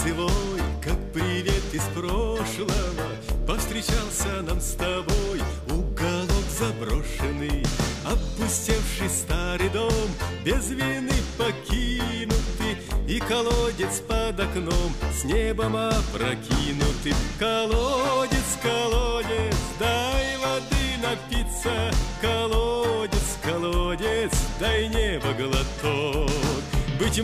гостевой, как привет из прошлого, повстречался нам с тобой уголок заброшенный, опустевший старый дом, без вины покинутый, и колодец под окном с небом опрокинутый. Колодец, колодец, дай воды напиться, колодец, колодец, дай небо глоток. Быть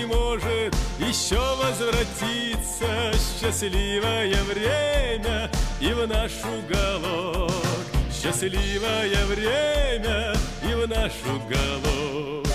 может, еще возвратится счастливое время и в наш уголок. Счастливое время и в наш уголок.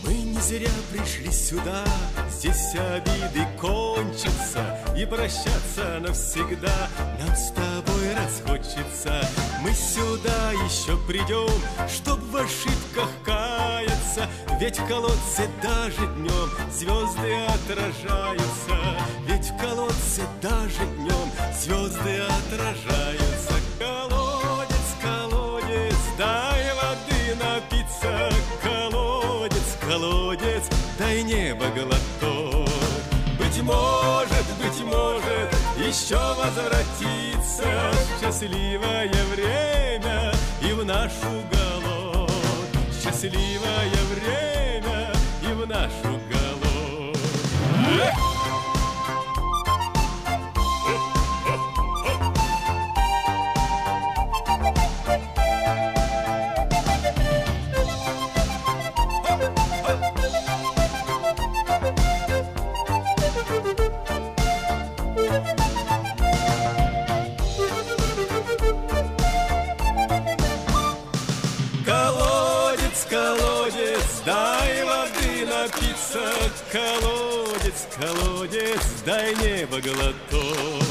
Мы не зря пришли сюда, здесь обиды кончатся, и прощаться навсегда нам с тобой расхочется. Мы сюда еще придем, чтоб в ошибках каяться, ведь в колодце даже днем звезды отражаются. Ведь в колодце даже днем звезды отражаются. Колодец, колодец, дай воды напиться, колодец, колодец, дай небо глоток. Быть может, еще возвратится счастливое время и в наш уголок. Счастливое время и в наш уголок. Колодец, дай воды напиться, колодец, колодец, дай небо глоток.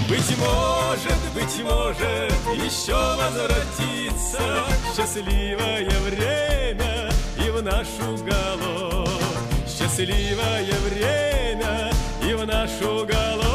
Быть может, еще возвратится счастливое время и в наш уголок. Счастливое время и в наш уголок.